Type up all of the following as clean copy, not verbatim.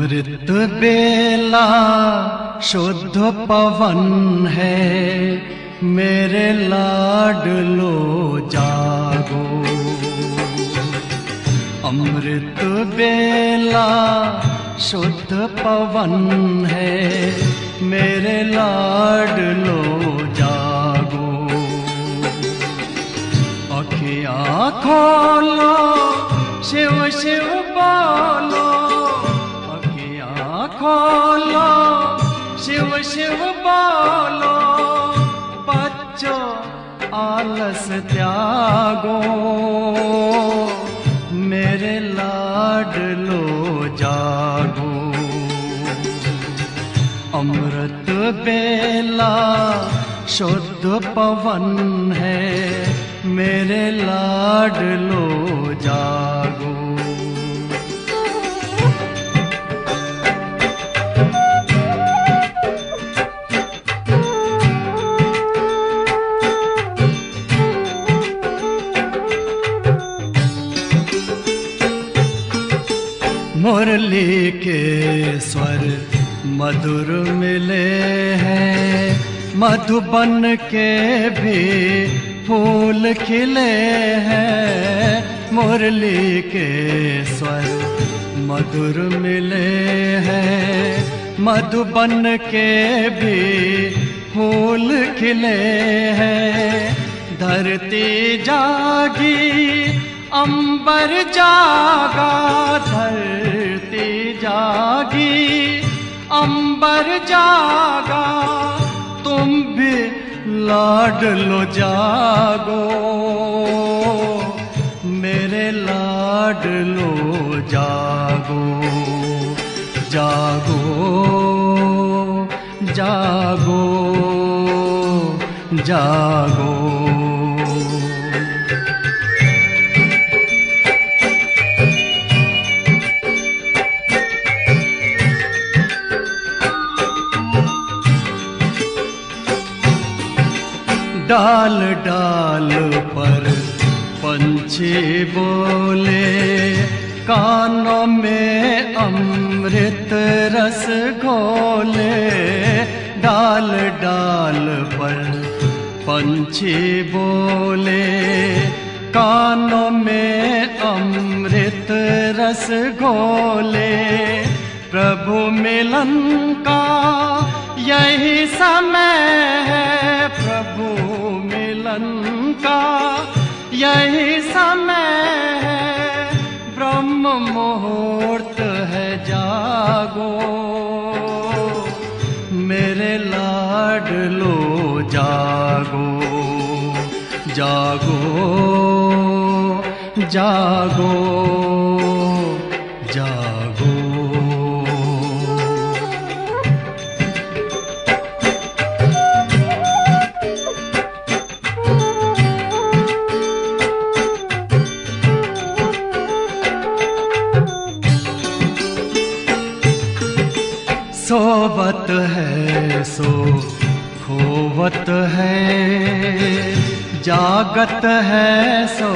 अमृत बेला शुद्ध पवन है, मेरे लाडलो जागो। अमृत बेला शुद्ध पवन है, मेरे लाडलो जागो। अखियाँ खोलो, शिव शिव बोलो, अखियाँ खोलो, शिव शिव बोलो। बच्चों आलस त्यागो, मेरे लाडलो जागो। अमृत बेला शुद्ध पवन है, मेरे लाडलो जागो। मुरली के स्वर मधुर मिले हैं, मधुबन के भी फूल खिले हैं। मुरली के स्वर मधुर मिले हैं, मधुबन के भी फूल खिले हैं। धरती जागी, अंबर जागा, धरती जागी, अंबर जागा। तुम भी लाडलो जागो, मेरे लाडलो जागो। जागो जागो जागो। डाल डाल पर पंछी बोले, कानों में अमृत रस घोले। डाल डाल पर पंछी बोले, कानों में अमृत रस घोले। प्रभु मिलन का यही समय है, प्रभु मिलन का यही समय है। ब्रह्म मुहूर्त है, जागो, मेरे लाडलो जागो। जागो जागो जागो। सोवत है सो खोवत है, जागत है सो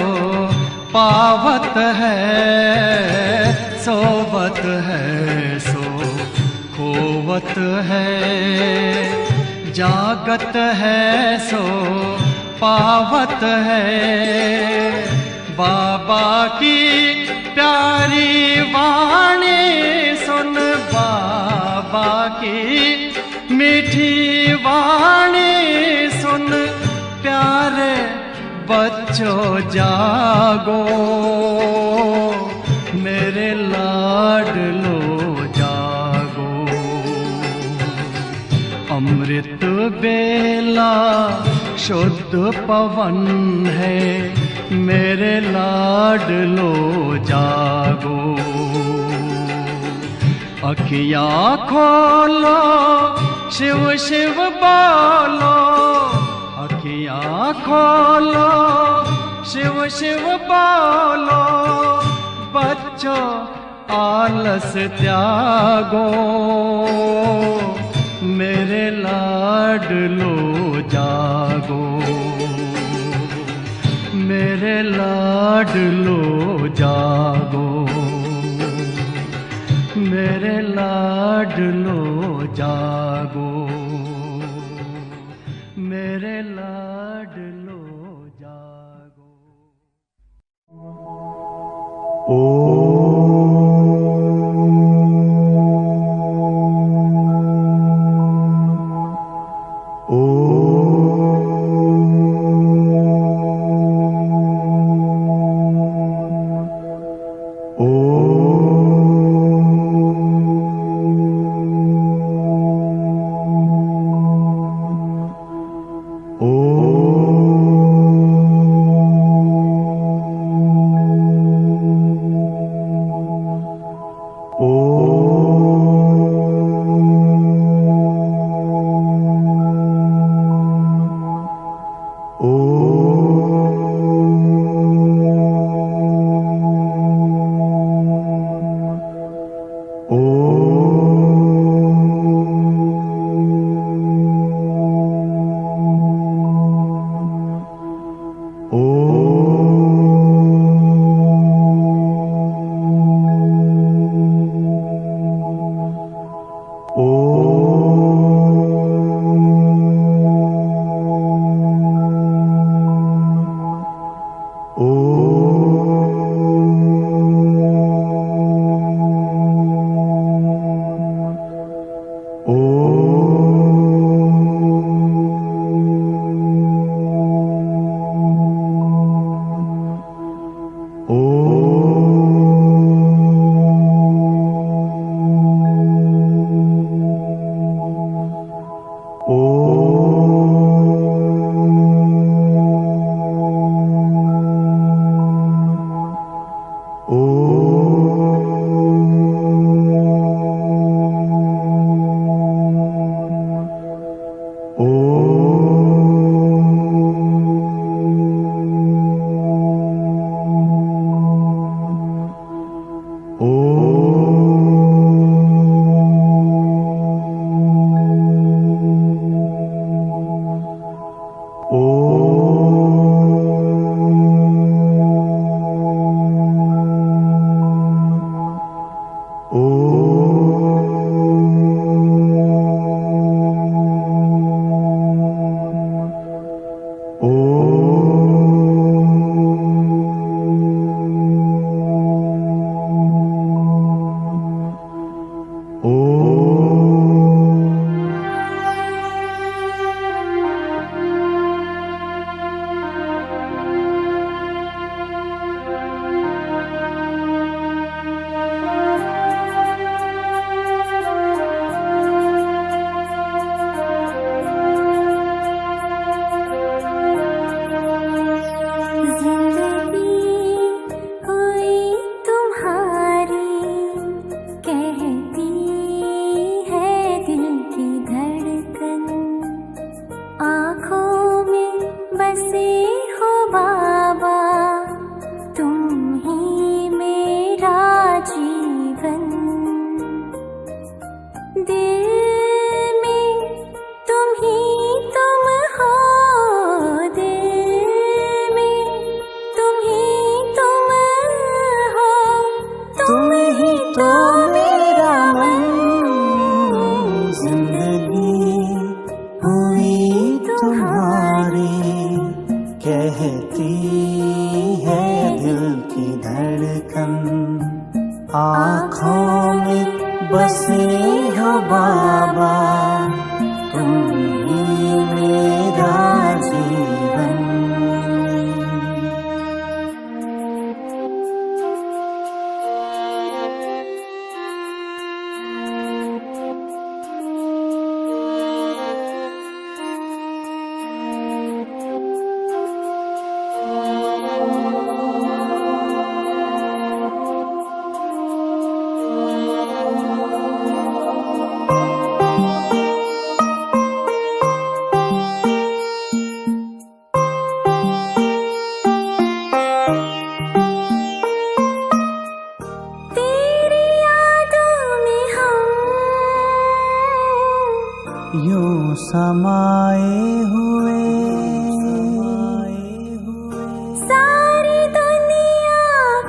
पावत है। सोवत है सो खोवत है, जागत है सो पावत है। बाबा की प्यारी वाणी सुन, बाबा की मीठी वाणी सुन। प्यारे बच्चों जागो, मेरे लाडलो जागो। अमृत बेला शुद्ध पवन है, मेरे लाडलो जागो। अखियाँ खोलो, शिव शिव बोलो, अखियाँ खोलो, शिव शिव बोलो। बच्चों आलस त्यागो, मेरे लाडलो जागो। मेरे लाडलो जागो, मेरे लाडलो जागो, मेरे लाडलो जागो। आँखों में बसे हो बाबा, तुम ही मेरा जीवन। यूं समाए हुए सारी दुनिया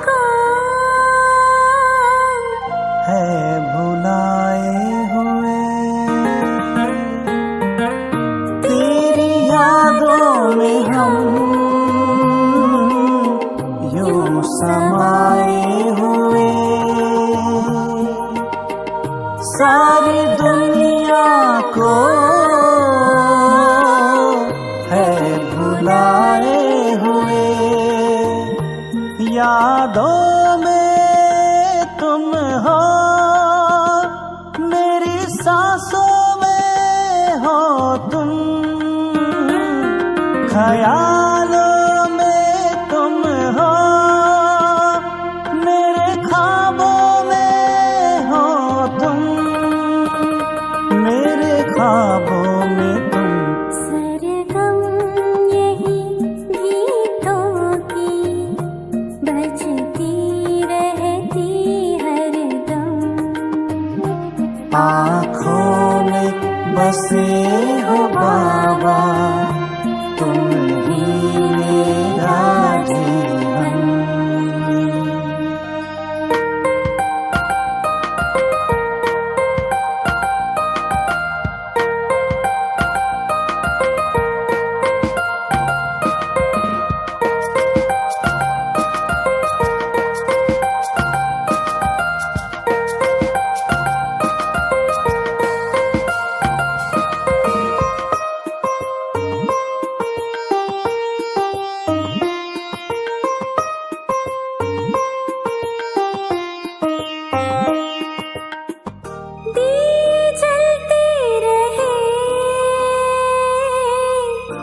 को है भुला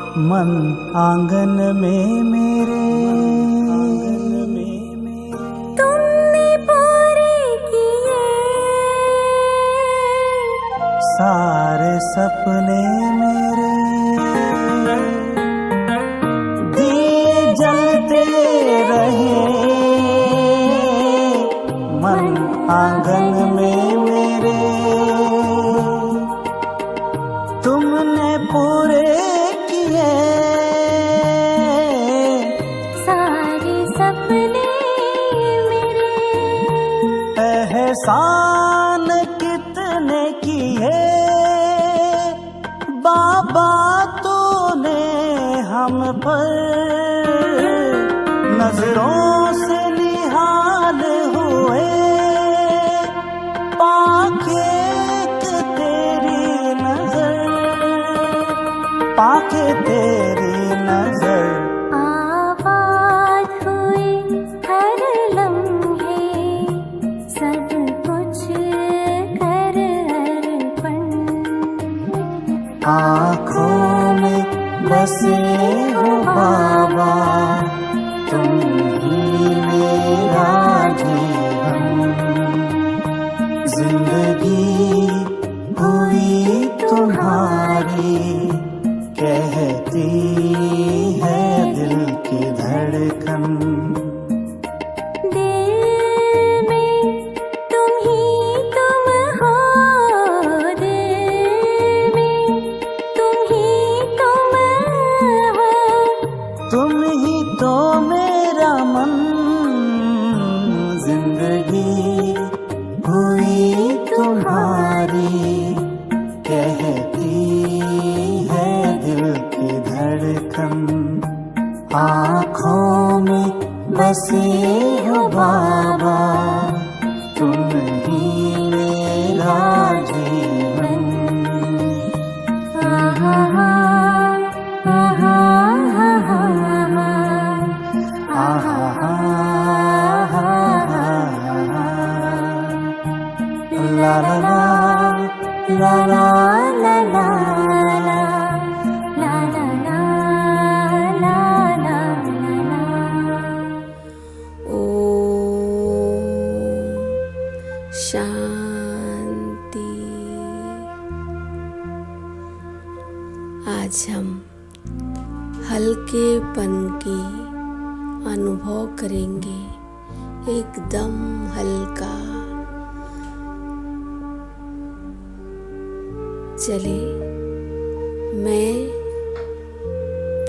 मन आंगन में मेरे तुमने पूरे किए सारे सपने मेरे, दिए जलते रहे मन आंगन में मेरे, तुमने पूरे किए सारे सपने मेरे। एहसान कितने किए बाबा तूने हम पर, नजरों से निहाल हुए पाके तेरी नजर, पाके तेरी नजर। आबाद हुए हर लम्हे सब कुछ कर अर्पण, आँखों में बसे हो बाबा तुम ही मेरा जीवन, जिंदगी हुई तुम्हारी कहती है दिल की धड़कन, दिल में तुम ही तुम हो, दिल में तुम ही तुम हो, तुम ही तो मेरा मन, जिंदगी हुई तुम्हारी कहती है दिल की धड़कन, आँखों में बसे हो बाबा तुम ही मेरा जीवन। आहा आहा आहा ला ला ला ला ला ला शांति। आज हम हल्केपन की अनुभव करेंगे, एकदम हल्का। चले, मैं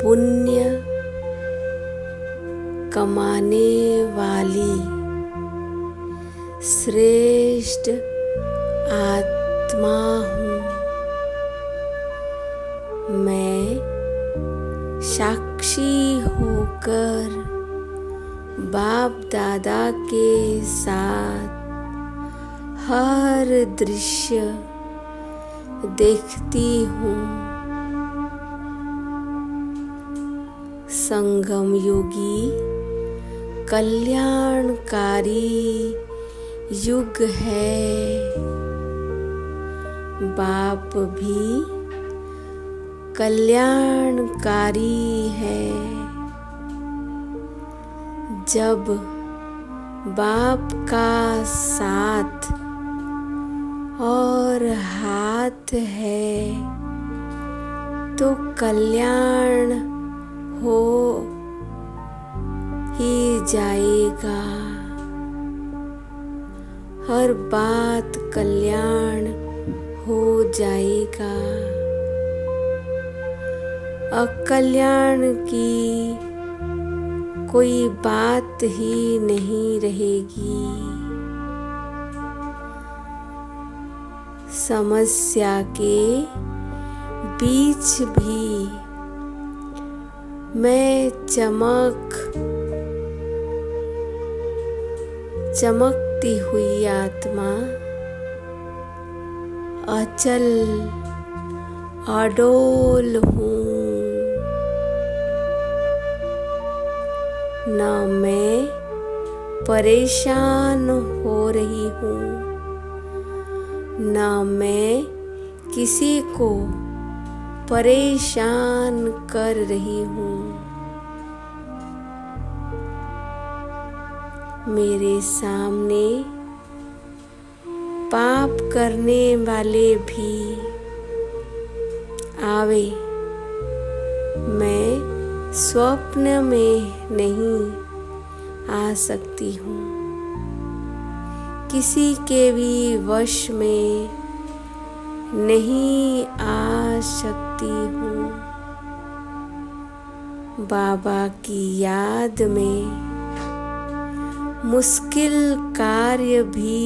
पुण्य कमाने वाली श्रेष्ठ आत्मा हूँ। मैं साक्षी होकर बाप दादा के साथ हर दृश्य देखती हूँ। संगम योगी कल्याणकारी युग है, बाप भी कल्याणकारी है। जब बाप का साथ और हाथ है तो कल्याण हो ही जाएगा। हर बात कल्याण हो जाएगा। अकल्याण की कोई बात ही नहीं रहेगी। समस्या के बीच भी मैं चमकती हुई आत्मा अचल अडोल हूँ। न मैं परेशान हो रही हूँ, न मैं किसी को परेशान कर रही हूँ। मेरे सामने पाप करने वाले भी आवे, मैं स्वप्न में नहीं आ सकती हूँ, किसी के भी वश में नहीं आ सकती हूँ। बाबा की याद में मुश्किल कार्य भी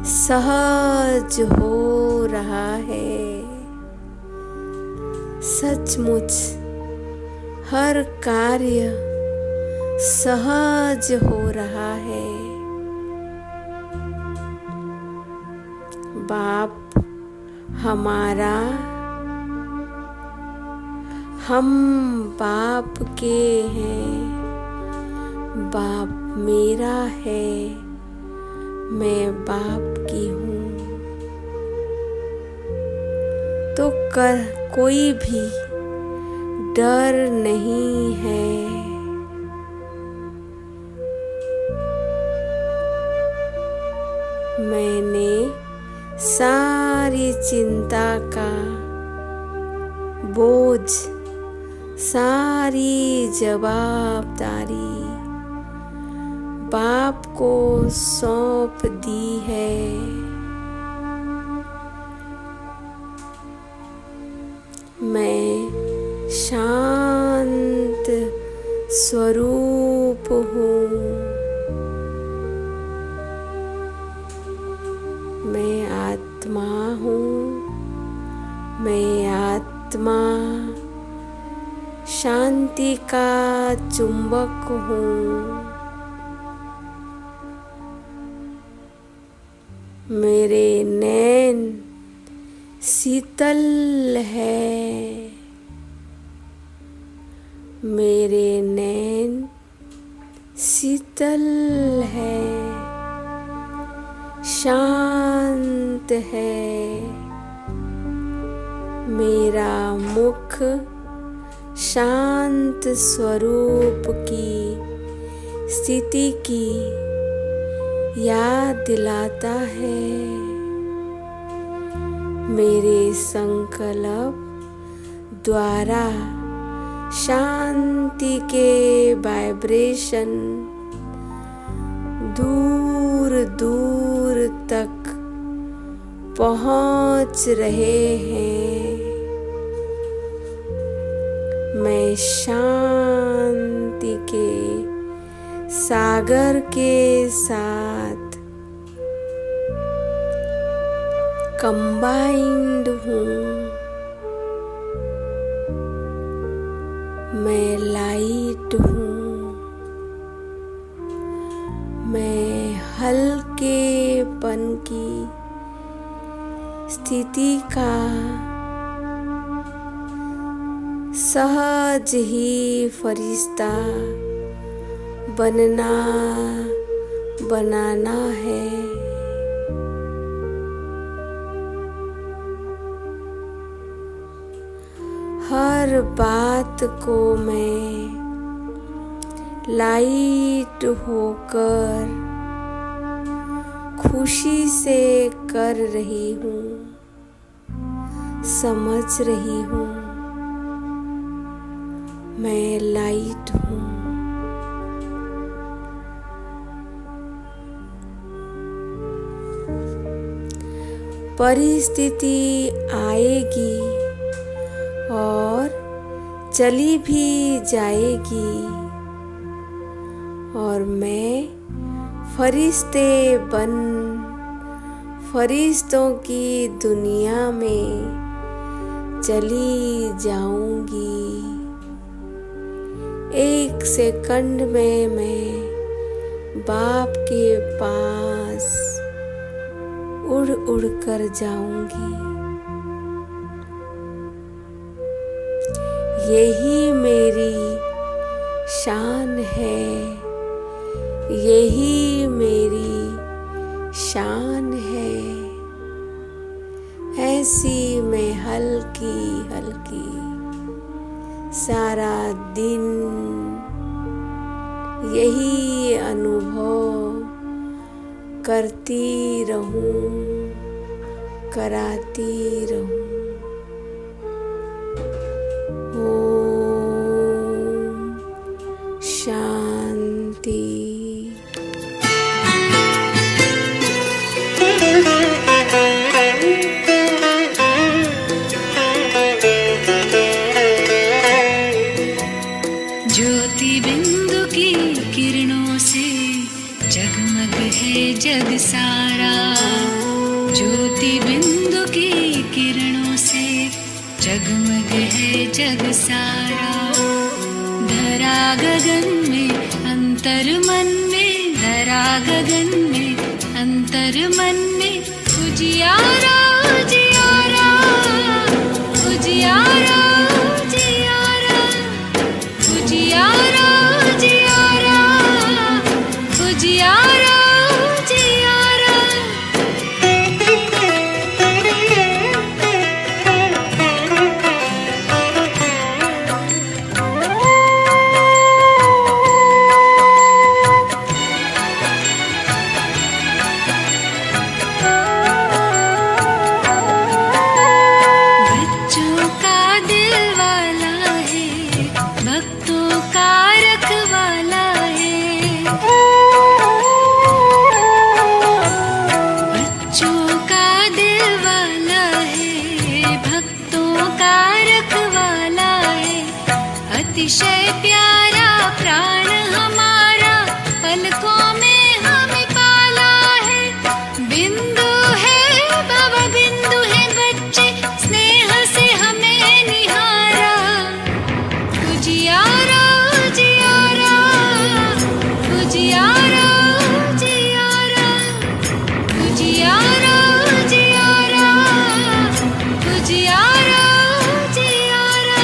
सहज हो रहा है। सचमुच हर कार्य सहज हो रहा है। बाप हमारा, हम बाप के हैं। बाप मेरा है, मैं बाप की हूँ। तो कोई भी डर नहीं है। मैंने सारी चिंता का बोझ, सारी जवाबदारी बाप को सौंप दी है। मैं शांत स्वरूप हूँ। मैं आत्मा हूँ। मैं आत्मा शांति का चुंबक हूँ। मेरे नैन शीतल है। मेरे नैन शीतल है, शांत है। मेरा मुख शांत स्वरूप की स्थिति की याद दिलाता है। मेरे संकल्प द्वारा शांति के वाइब्रेशन दूर दूर तक पहुंच रहे हैं। मैं शांति के सागर के साथ कंबाइंड हूँ। मैं लाइट हूँ। मैं हल्केपन की स्थिति का सहज ही फरिश्ता बनाना है। हर बात को मैं लाइट होकर खुशी से कर रही हूँ, समझ रही हूँ। मैं लाइट हूँ। परिस्थिति आएगी और चली भी जाएगी और मैं फरिश्तों की दुनिया में चली जाऊंगी। एक सेकंड में मैं बाप के पास उड़ कर जाऊंगी। यही मेरी शान है। यही मेरी शान है। ऐसी मैं हल्की हल्की सारा दिन यही अनुभव करती रहूं, कराती रहूं। ओम शांति। ज्योति बिंदु की किरणों से जगमग है जग सारा। ज्योति बिंदु की किरणों से जगमग है जग सारा। धरा गगन में अंतर मन में, धरा गगन में अंतर मन में उजियारा उजियारा उजियारा उजियारा उजियारा उजियारा उजियारा उजियारा। बच्चों का दिल वाला है, भक्तों का रखवाला है। बच्चों का दिल वाला है, भक्तों का रखवाला है। अतिशय प्यारा प्राण हमारा, पलकों में हमें पाला है। बिंदु है भव बिंदु है बच्चे, स्नेह से हमें निहारा। उजियारा उजियारा उजियारा उजियारा उजियारा उजियारा उजियारा उजियारा।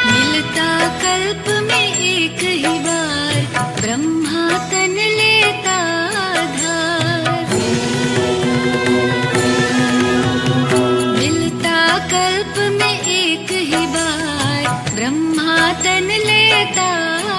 मिलता कल्प में एक ही बार, ब्रह्मा तन लेता आधार। मिलता कल्प में एक ही बार, ब्रह्मा तन लेता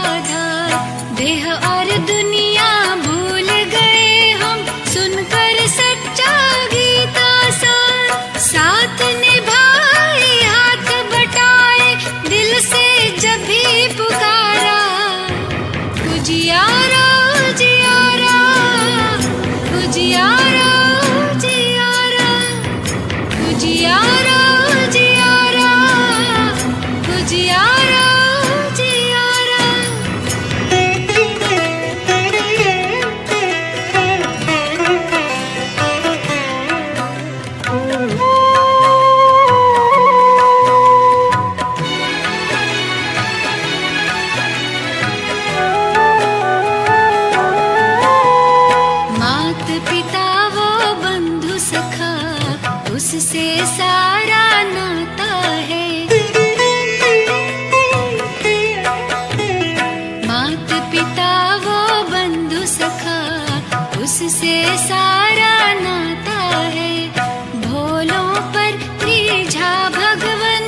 आधार। देह और दुनिया भूल गए हम, सुनकर सच्चा गीता सार। साथ निभाए हाथ बटाए, दिल से जब भी पुकारा। उजियारा उजियारा उजियारा उजियारा उजियारा उजियारा उजियारा उजियारा। मात पिता वो बंधु सखा, उससे सारा नाता है। मात पिता वो बंधु सखा, उससे सारा नाता है। भोलों पर त्रिझा भगवन,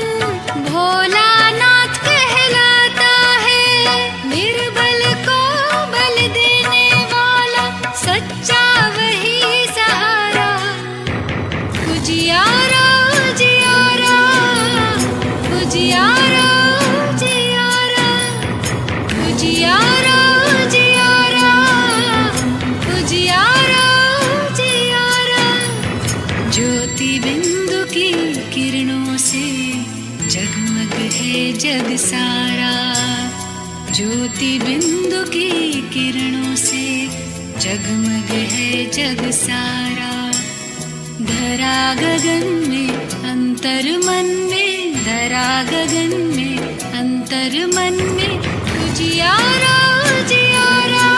भोलानाथ कहलाता है। निर्बल को बल देने वाला, सच्चा वही सहारा। उजियारा उजियारा उजियारा उजियारा उजियारा उजियारा उजियारा उजियारा। ज्योति बिंदु की किरणों से जगमग है जग सारा। ज्योति बिंदु की किरणों से जगमग है जग सारा। धरा गगन में अंतर मन में, धरा गगन में अंतर मन में उजियारा उजियारा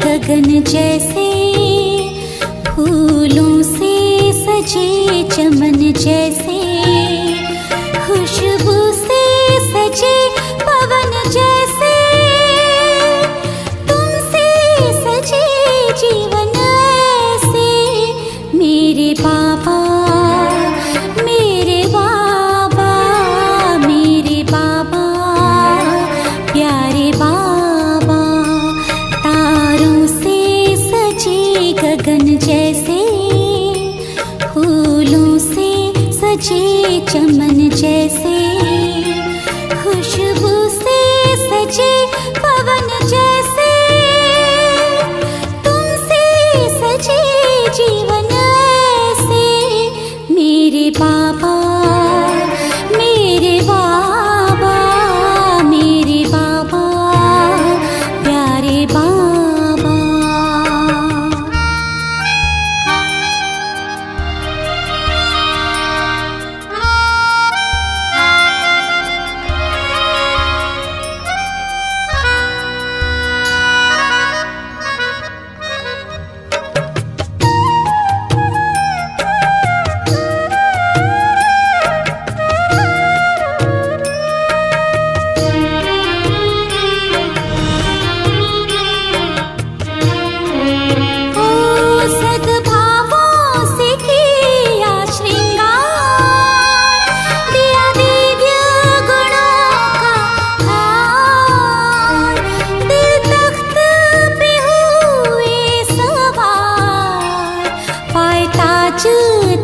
गगन जैसे फूलों से सजे चमन जैसे खुशबू से सजे पवन जैसे तुमसे सजे जीवन ऐसे मेरे बाबा मेरे बाबा मेरे बाबा प्यारे बाबा तारों से सजे गगन जैसे फूलों से सजे चमन जैसे खुशबू से सजे पवन जैसे तुमसे सजे जीवन ऐसे मेरे बाबा मेरे बाबा मेरे बाबा प्यारे बाबा।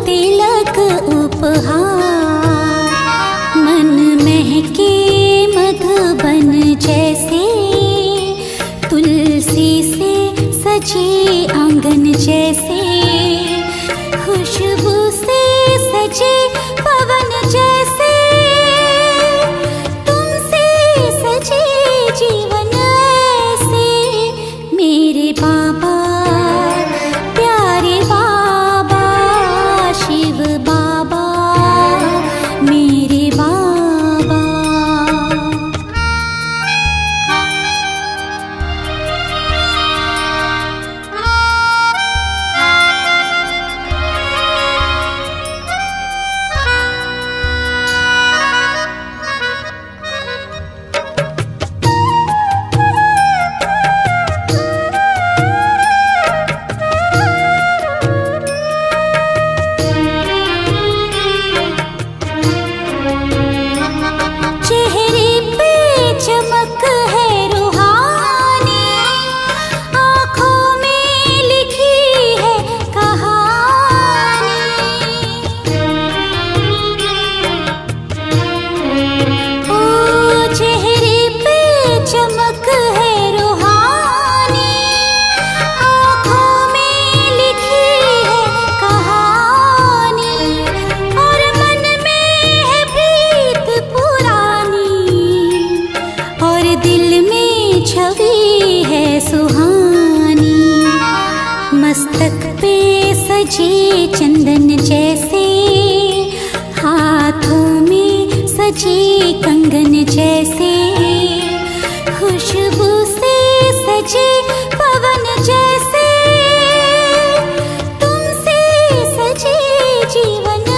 तिलक उपहार मन महके मधुबन जैसे तुलसी से सजे आंगन जैसे खुशबू से सजे पवन जैसे तुमसे सजे जीवन ऐसे मेरे बाबा प्यारे बाबा शिव बाबा मेरे बाबा। चेहरे पे चमक है रूहानी आँखों में लिखी है कहानी ओ चेहरे पे चमक है रूहानी आँखों में लिखी है कहानी और मन में है प्रीत पुरानी और दिल में छवि है सुहानी मस्तक पे सजे चंदन जैसे हाथों में सजे कंगन जैसे खुशबू से सजे पवन जैसे तुमसे सजे जीवन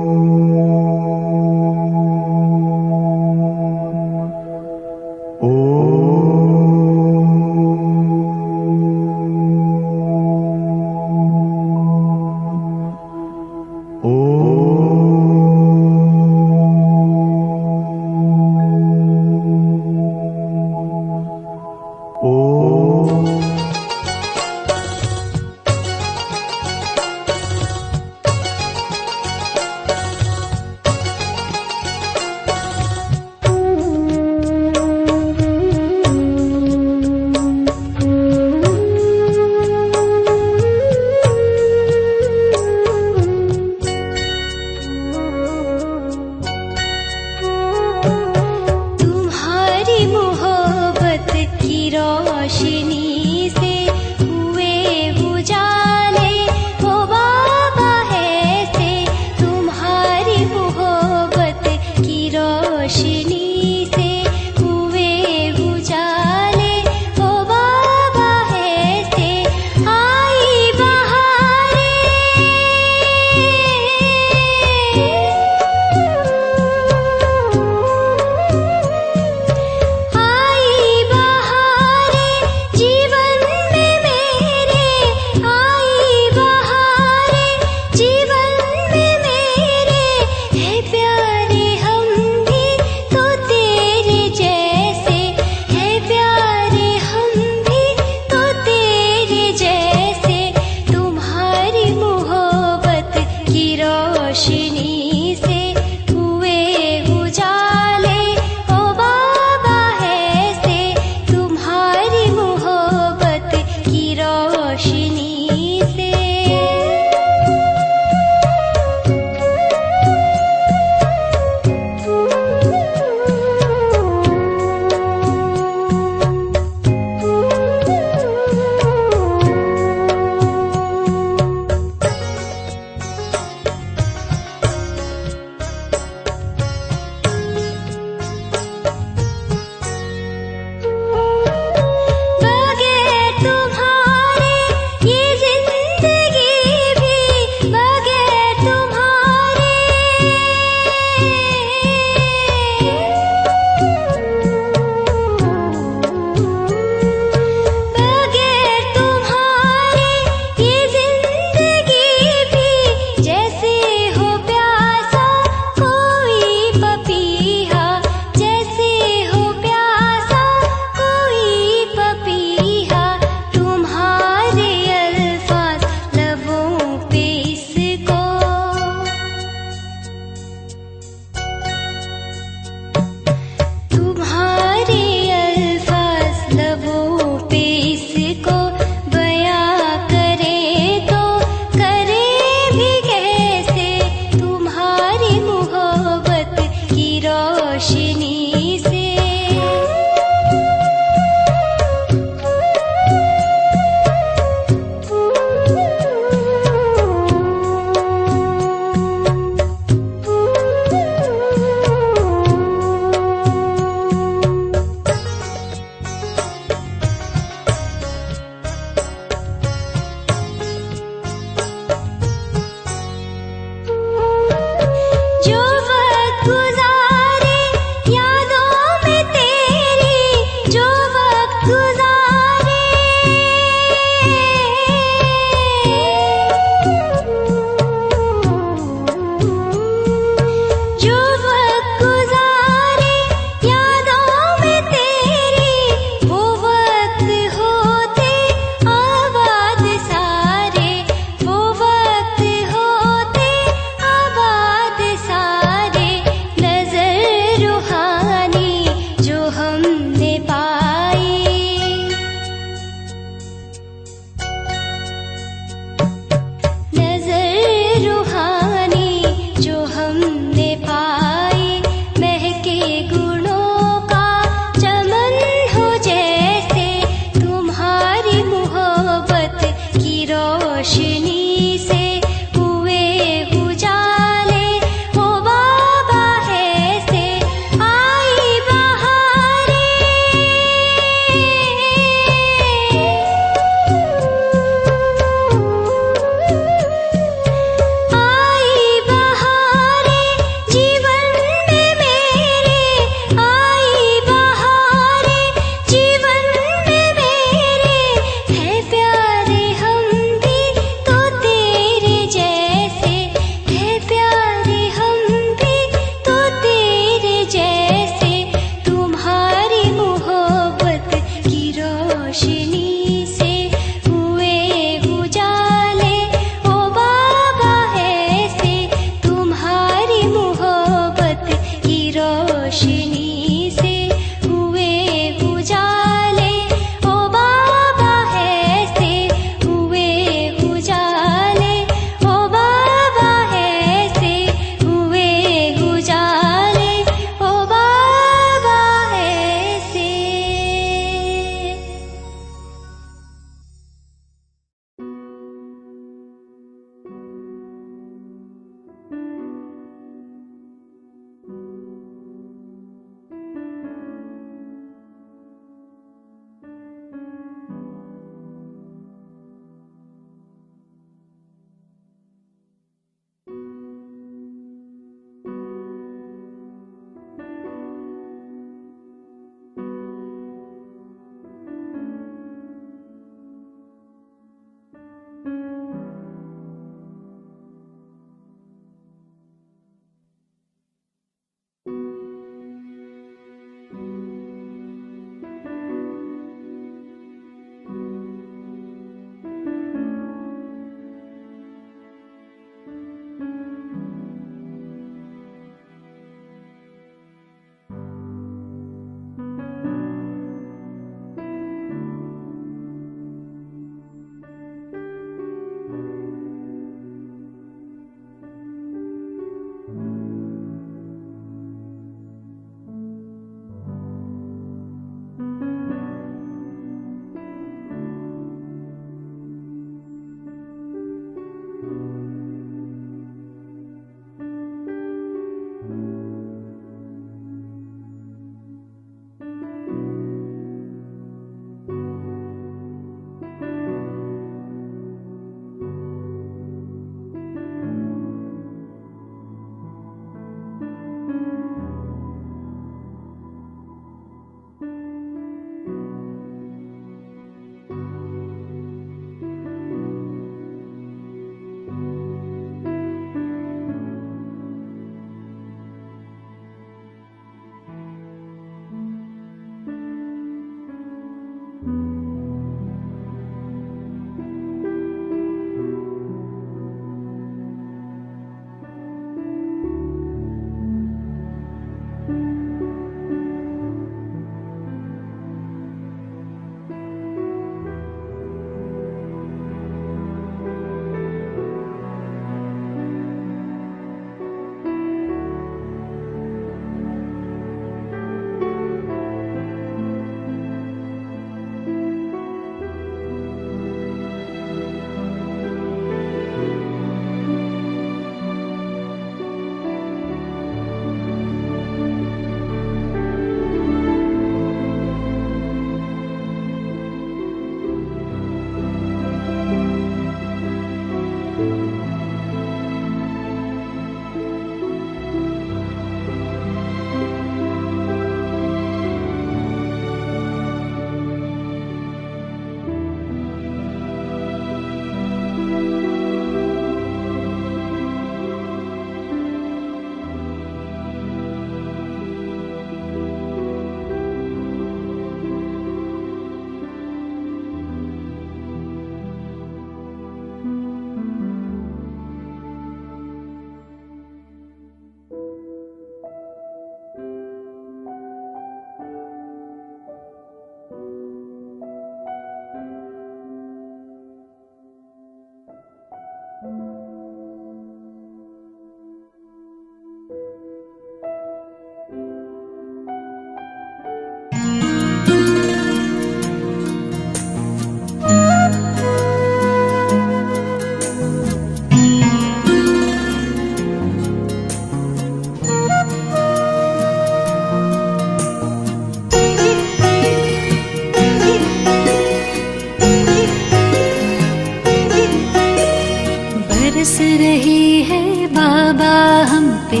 बाबा हम पे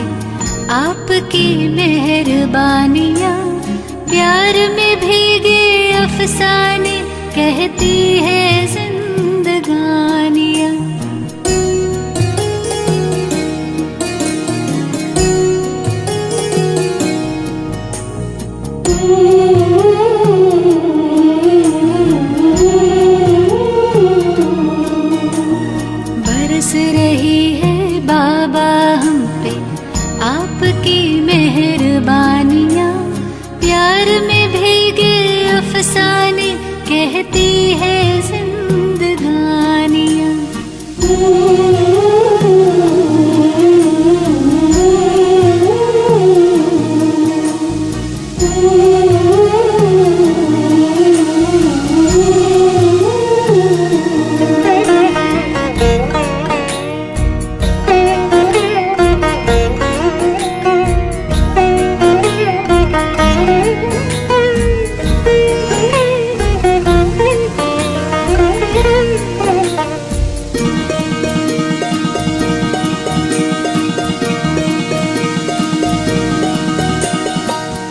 आपकी मेहरबानियाँ, प्यार में भीगे अफसाने कहती है जिंदगानियाँ। बरस रही है बाबा हम पे आपकी मेहरबानियाँ, प्यार में भीगे अफसाने कहती है जिंदगानियाँ।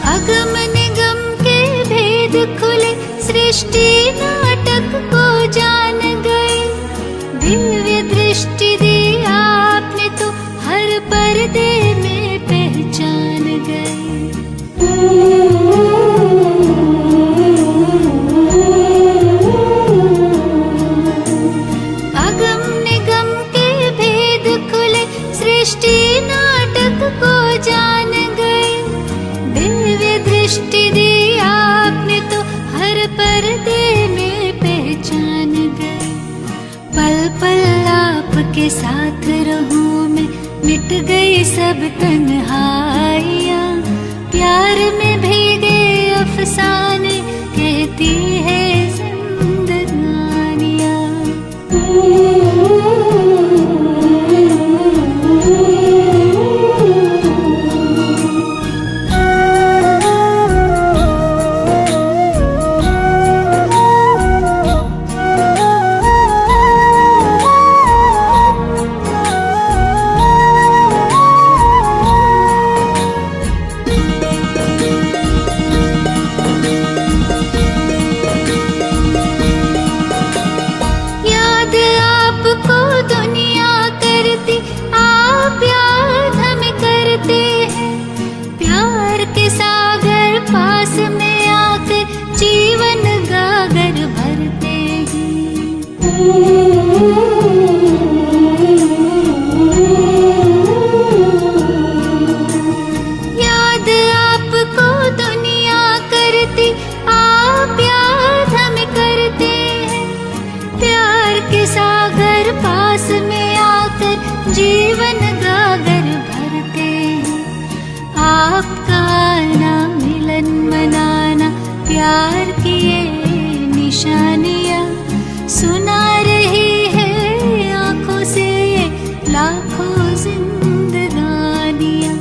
अगम निगम के भेद खुले, सृष्टि नाटक को जान गए, दिव्य दृष्टि दी आपने तो हर पर्दे में पहचान गए। अगम निगम के भेद खुले, सृष्टि नाटक को जान गए, दिव्य दृष्टि दी आपने तो हर पर्दे में पहचान गए। पल पल आपके साथ रहूं मैं, मिट गई सब तन्हाइयाँ, प्यार में भीगे अफसाने कहती है जिंदगानियाँ। याद आपको दुनिया करती, आप याद हमें करते हैं, प्यार के सागर पास में आकर जीवन गागर भरते हैं। आपका आना मिलन मनाना प्यार की ये निशानियाँ सुना रही है आँखों से लाखों जिंदगानियाँ।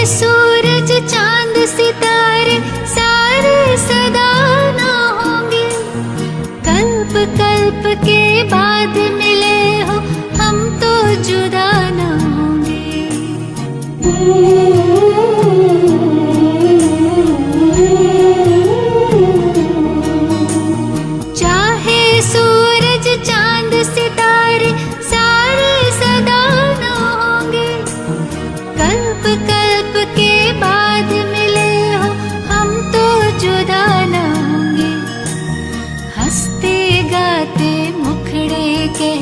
सूरज चांद सितारे सारे सदा न होंगे, कल्प कल्प के बाद मिले हो हम तो जुदा न होंगे। चाहे सूरज चांद सितारे सारे सदा न होंगे, कल्प कल्प के बाद मिले हो हम तो जुदा न होंगे। हंसते गाते मुखड़े कह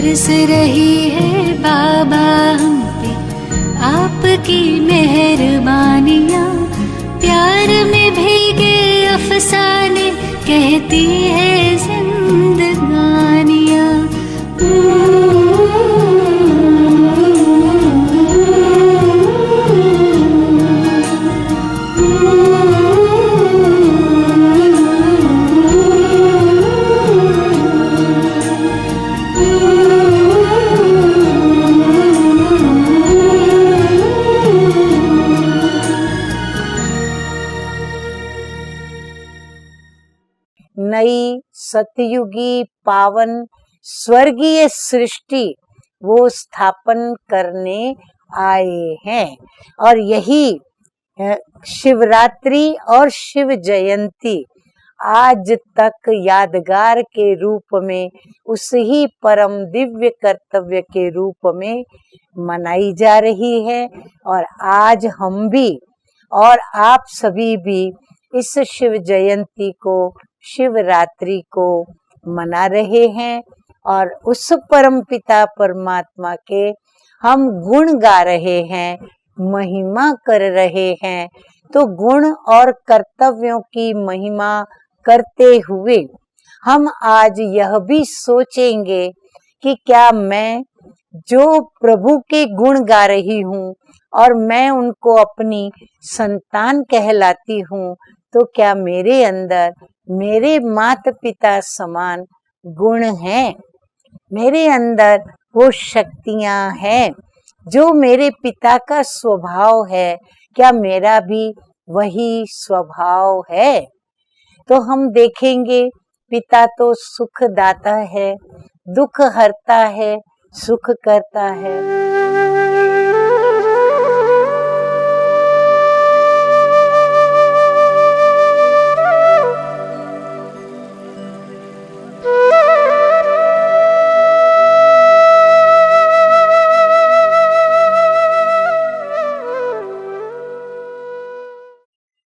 बरस रही है बाबा हम पे आपकी मेहरबानियाँ। प्यार में भीगे अफसाने कहती है जिंदगानियाँ। नई सतयुगी पावन स्वर्गीय सृष्टि वो स्थापन करने आए हैं। और यही शिवरात्रि और शिव जयंती आज तक यादगार के रूप में उस ही परम दिव्य कर्तव्य के रूप में मनाई जा रही है। और आज हम भी और आप सभी भी इस शिव जयंती को, शिवरात्रि को मना रहे हैं और उस परम पिता परमात्मा के हम गुण गा रहे हैं, महिमा कर रहे हैं। तो गुण और कर्तव्यों की महिमा करते हुए हम आज यह भी सोचेंगे कि क्या मैं जो प्रभु के गुण गा रही हूँ और मैं उनको अपनी संतान कहलाती हूँ, तो क्या मेरे अंदर मेरे माता पिता समान गुण हैं? मेरे अंदर वो शक्तियाँ हैं जो मेरे पिता का स्वभाव है, क्या मेरा भी वही स्वभाव है? तो हम देखेंगे पिता तो सुख दाता है, दुख हरता है, सुख करता है।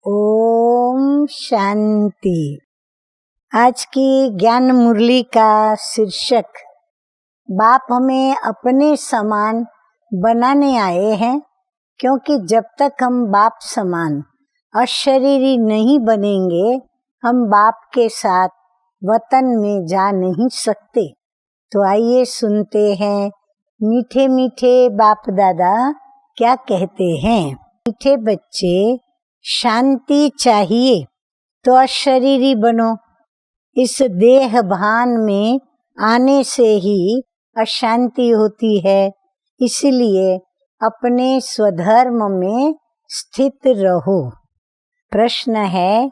ओम शांति। आज की ज्ञान मुरली का शीर्षक बाप हमें अपने समान बनाने आए हैं, क्योंकि जब तक हम बाप समान अशरीरी नहीं बनेंगे हम बाप के साथ वतन में जा नहीं सकते। तो आइए सुनते हैं मीठे मीठे बाप दादा क्या कहते हैं। मीठे बच्चे, शांति चाहिए तो अशरीरी बनो। इस देह भान में आने से ही अशांति होती है, इसलिए अपने स्वधर्म में स्थित रहो। प्रश्न है,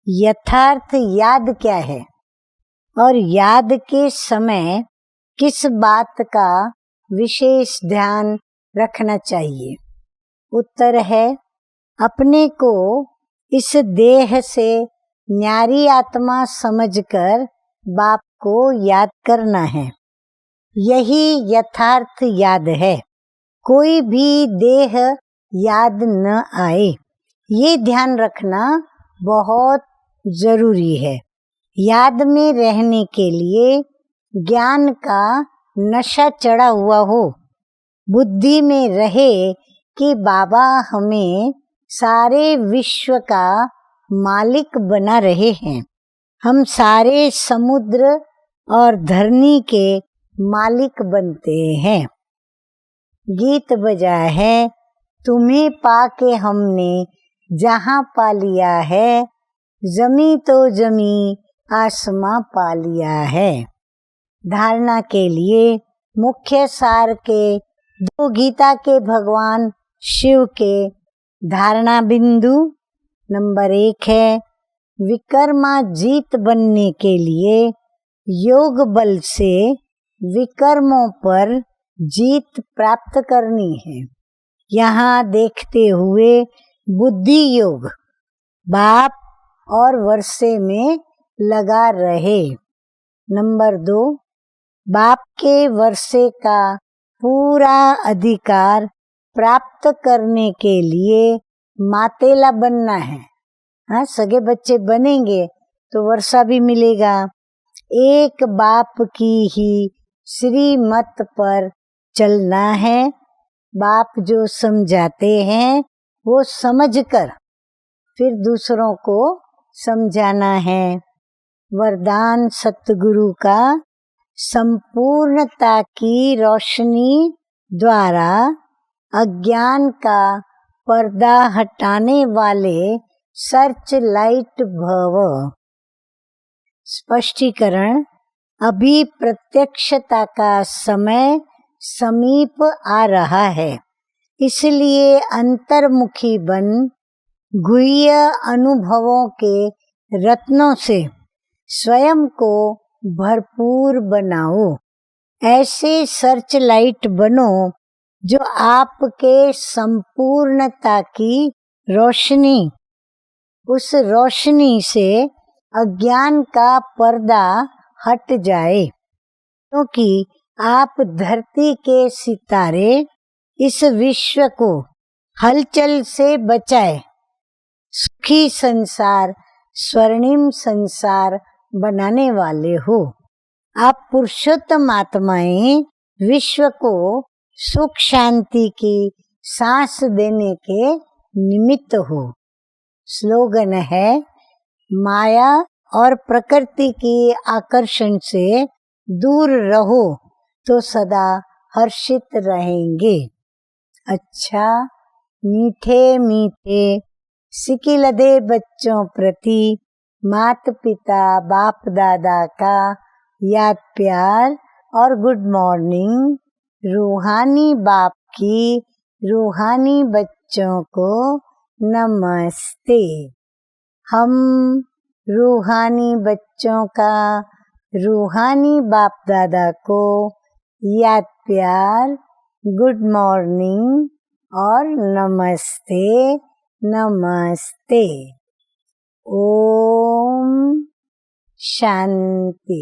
यथार्थ याद क्या है और याद के समय किस बात का विशेष ध्यान रखना चाहिए? उत्तर है, अपने को इस देह से न्यारी आत्मा समझकर बाप को याद करना है। यही यथार्थ याद है। कोई भी देह याद न आए, ये ध्यान रखना बहुत जरूरी है। याद में रहने के लिए ज्ञान का नशा चढ़ा हुआ हो, बुद्धि में रहे कि बाबा हमें सारे विश्व का मालिक बना रहे हैं, हम सारे समुद्र और धरनी के मालिक बनते हैं। गीत बजा है, तुम्हें पाके हमने जहाँ पा लिया है, जमी तो जमी आसमां पा लिया है। धारणा के लिए मुख्य सार के दो गीता के भगवान शिव के धारणा बिंदु नंबर 1 है, विकर्मा जीत बनने के लिए योग बल से विकर्मों पर जीत प्राप्त करनी है। यहाँ देखते हुए बुद्धि योग बाप और वर्षे में लगा रहे। नंबर 2, बाप के वर्षे का पूरा अधिकार प्राप्त करने के लिए मातेला बनना है। हाँ, सगे बच्चे बनेंगे तो वर्षा भी मिलेगा। एक बाप की ही श्रीमत पर चलना है। बाप जो समझाते हैं वो समझकर फिर दूसरों को समझाना है। वरदान सतगुरु का संपूर्णता की रोशनी द्वारा अज्ञान का पर्दा हटाने वाले सर्च लाइट भव। स्पष्टीकरण, अभी प्रत्यक्षता का समय समीप आ रहा है, इसलिए अंतर्मुखी बन गुह्य अनुभवों के रत्नों से स्वयं को भरपूर बनाओ। ऐसे सर्च लाइट बनो जो आपके संपूर्णता की रोशनी, उस रोशनी से अज्ञान का पर्दा हट जाए, क्योंकि आप धरती के सितारे इस विश्व को हलचल से बचाए सुखी संसार, स्वर्णिम संसार बनाने वाले हो। आप पुरुषोत्तम आत्माएं विश्व को सुख शांति की सांस देने के निमित्त हो। स्लोगन है, माया और प्रकृति की आकर्षण से दूर रहो तो सदा हर्षित रहेंगे। अच्छा, मीठे मीठे सिकिलदे बच्चों प्रति माता पिता बाप दादा का याद प्यार और गुड मॉर्निंग। रूहानी बाप की रूहानी बच्चों को नमस्ते। हम रूहानी बच्चों का रूहानी बाप दादा को याद प्यार, गुड मॉर्निंग और नमस्ते नमस्ते। ओम शांति।